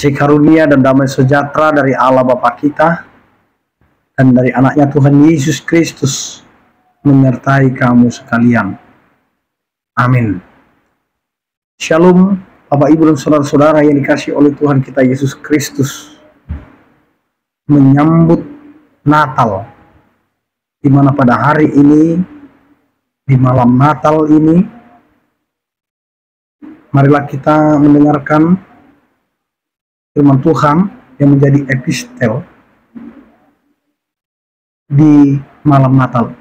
Kasih karunia dan damai sejahtera dari Allah Bapa kita dan dari anaknya Tuhan Yesus Kristus menyertai kamu sekalian. Amin. Shalom Bapak Ibu dan saudara-saudara yang dikasihi oleh Tuhan kita Yesus Kristus. Menyambut Natal, di mana pada hari ini, di malam Natal ini, marilah kita mendengarkan firman Tuhan yang menjadi epistel di malam Natal,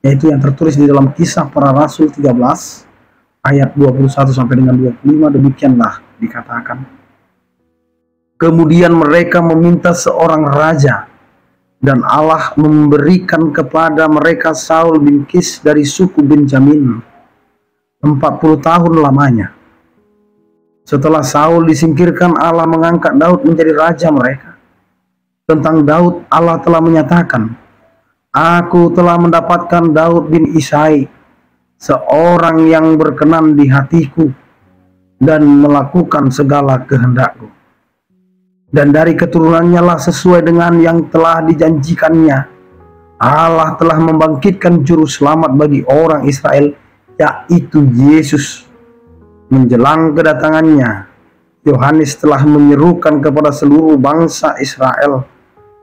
yaitu yang tertulis di dalam Kisah Para Rasul 13 ayat 21 sampai dengan 25. Demikianlah dikatakan, kemudian mereka meminta seorang raja, dan Allah memberikan kepada mereka Saul bin Kis dari suku Benjamin 40 tahun lamanya. Setelah Saul disingkirkan, Allah mengangkat Daud menjadi raja mereka. Tentang Daud, Allah telah menyatakan, aku telah mendapatkan Daud bin Isai, seorang yang berkenan di hatiku dan melakukan segala kehendakku. Dan dari keturunannya lah sesuai dengan yang telah dijanjikannya, Allah telah membangkitkan juru selamat bagi orang Israel, yaitu Yesus. Menjelang kedatangannya, Yohanes telah menyerukan kepada seluruh bangsa Israel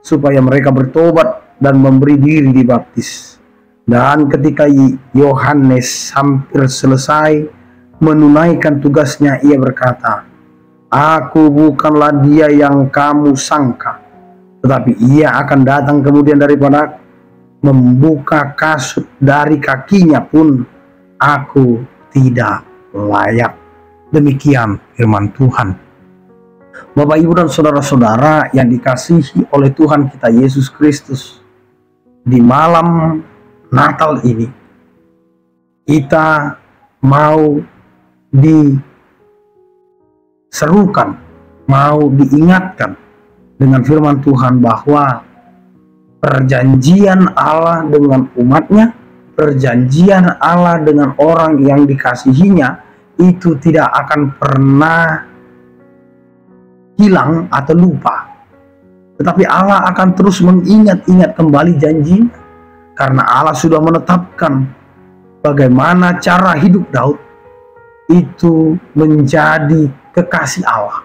supaya mereka bertobat dan memberi diri dibaptis. Dan ketika Yohanes hampir selesai menunaikan tugasnya, ia berkata, aku bukanlah dia yang kamu sangka, tetapi ia akan datang kemudian daripada membuka kasut dari kakinya pun aku tidak layak. Demikian firman Tuhan. Bapak, Ibu, dan saudara-saudara yang dikasihi oleh Tuhan kita Yesus Kristus, di malam Natal ini kita mau diserukan, mau diingatkan dengan firman Tuhan bahwa perjanjian Allah dengan umatnya, perjanjian Allah dengan orang yang dikasihinya, itu tidak akan pernah hilang atau lupa. Tetapi Allah akan terus mengingat-ingat kembali janjinya, karena Allah sudah menetapkan bagaimana cara hidup Daud itu menjadi kekasih Allah,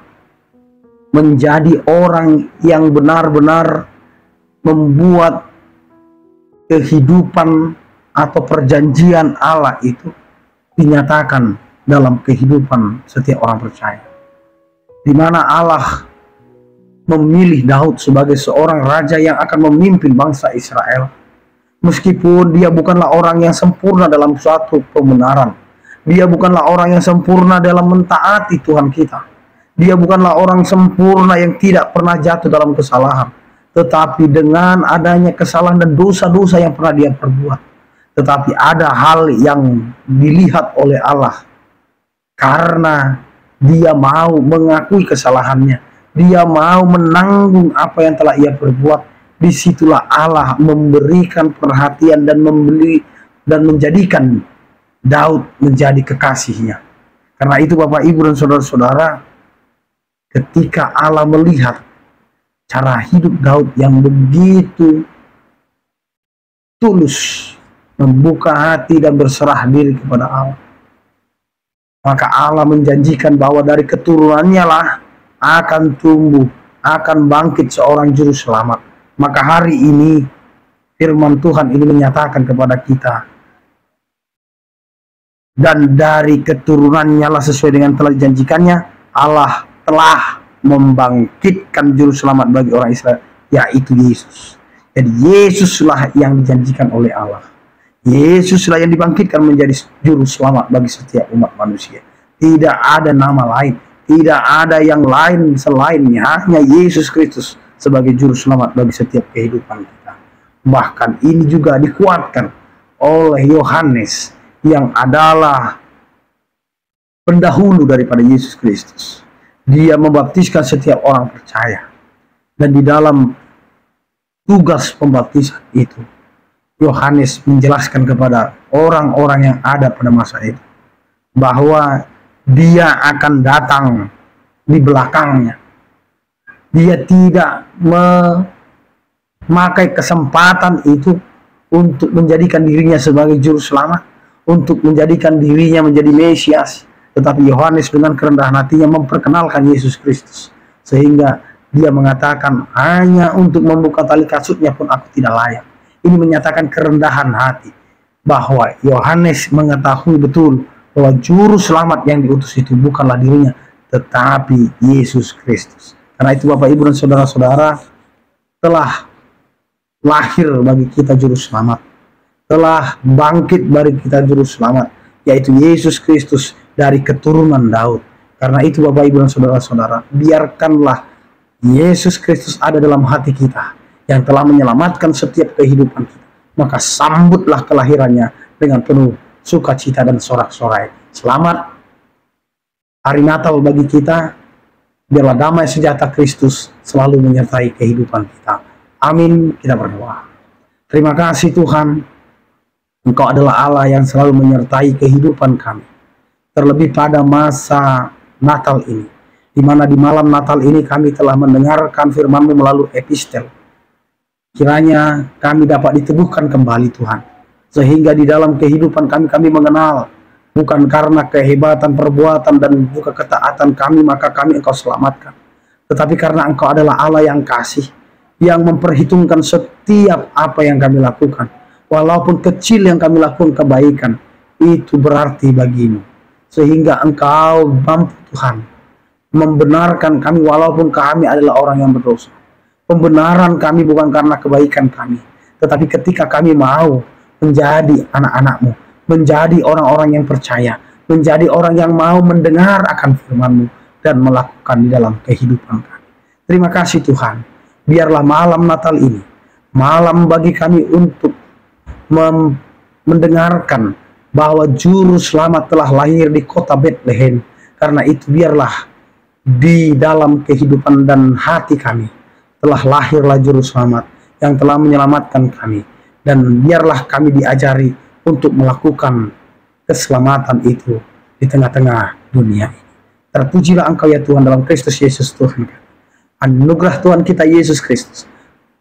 menjadi orang yang benar-benar membuat kehidupan atau perjanjian Allah itu dinyatakan dalam kehidupan setiap orang percaya, di mana Allah memilih Daud sebagai seorang raja yang akan memimpin bangsa Israel. Meskipun dia bukanlah orang yang sempurna dalam suatu pembenaran, dia bukanlah orang yang sempurna dalam mentaati Tuhan kita, dia bukanlah orang sempurna yang tidak pernah jatuh dalam kesalahan, tetapi dengan adanya kesalahan dan dosa-dosa yang pernah dia perbuat, tetapi ada hal yang dilihat oleh Allah. Karena dia mau mengakui kesalahannya, dia mau menanggung apa yang telah ia perbuat, disitulah Allah memberikan perhatian dan menjadikan Daud menjadi kekasihnya. Karena itu Bapak, Ibu, dan saudara-saudara, ketika Allah melihat cara hidup Daud yang begitu tulus, membuka hati dan berserah diri kepada Allah, maka Allah menjanjikan bahwa dari keturunannya lah akan tumbuh, akan bangkit seorang juru selamat. Maka hari ini firman Tuhan ini menyatakan kepada kita, dan dari keturunannya lah sesuai dengan telah dijanjikannya, Allah telah membangkitkan juru selamat bagi orang Israel, yaitu Yesus. Jadi Yesuslah yang dijanjikan oleh Allah. Yesuslah yang dibangkitkan menjadi juru selamat bagi setiap umat manusia. Tidak ada nama lain, tidak ada yang lain selainnya, hanya Yesus Kristus sebagai juru selamat bagi setiap kehidupan kita. Bahkan ini juga dikuatkan oleh Yohanes yang adalah pendahulu daripada Yesus Kristus. Dia membaptiskan setiap orang percaya, dan di dalam tugas pembaptisan itu Yohanes menjelaskan kepada orang-orang yang ada pada masa itu bahwa dia akan datang di belakangnya. Dia tidak memakai kesempatan itu untuk menjadikan dirinya sebagai juru selamat, untuk menjadikan dirinya menjadi Mesias. Tetapi Yohanes dengan kerendahan hatinya memperkenalkan Yesus Kristus, sehingga dia mengatakan, hanya untuk membuka tali kasutnya pun aku tidak layak. Ini menyatakan kerendahan hati, bahwa Yohanes mengetahui betul bahwa juru selamat yang diutus itu bukanlah dirinya, tetapi Yesus Kristus. Karena itu Bapak, Ibu, dan saudara-saudara, telah lahir bagi kita juru selamat, telah bangkit bagi kita juru selamat, yaitu Yesus Kristus dari keturunan Daud. Karena itu Bapak, Ibu, dan saudara-saudara, biarkanlah Yesus Kristus ada dalam hati kita yang telah menyelamatkan setiap kehidupan kita. Maka sambutlah kelahirannya dengan penuh sukacita dan sorak-sorai. Selamat hari Natal bagi kita. Biarlah damai sejahtera Kristus selalu menyertai kehidupan kita. Amin. Kita berdoa. Terima kasih Tuhan, Engkau adalah Allah yang selalu menyertai kehidupan kami. Terlebih pada masa Natal ini, di mana di malam Natal ini kami telah mendengarkan firman-Mu melalui epistel. Kiranya kami dapat diteguhkan kembali Tuhan, sehingga di dalam kehidupan kami mengenal, bukan karena kehebatan perbuatan dan bukan ketaatan kami maka kami Engkau selamatkan, tetapi karena Engkau adalah Allah yang kasih, yang memperhitungkan setiap apa yang kami lakukan. Walaupun kecil yang kami lakukan kebaikan, itu berarti bagimu, sehingga Engkau mampu Tuhan membenarkan kami walaupun kami adalah orang yang berdosa. Pembenaran kami bukan karena kebaikan kami, tetapi ketika kami mau menjadi anak-anak-Mu, menjadi orang-orang yang percaya, menjadi orang yang mau mendengar akan firman-Mu dan melakukan di dalam kehidupan kami. Terima kasih Tuhan. Biarlah malam Natal ini malam bagi kami untuk mendengarkan bahwa juru selamat telah lahir di kota Bethlehem. Karena itu biarlah di dalam kehidupan dan hati kami telah lahirlah juru selamat yang telah menyelamatkan kami, dan biarlah kami diajari untuk melakukan keselamatan itu di tengah-tengah dunia ini. Terpujilah Engkau ya Tuhan dalam Kristus Yesus Tuhan kami. Anugerah Tuhan kita Yesus Kristus,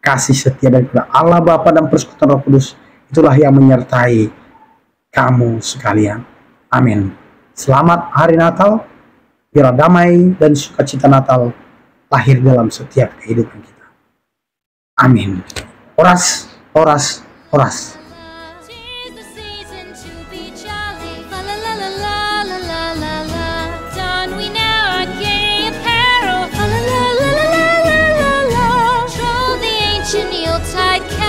kasih setia daripada Allah Bapa dan persekutuan Roh Kudus, itulah yang menyertai kamu sekalian. Amin. Selamat hari Natal. Biarlah damai dan sukacita Natal lahir dalam setiap kehidupan kita. Amin. Oras, oras, oras. Tide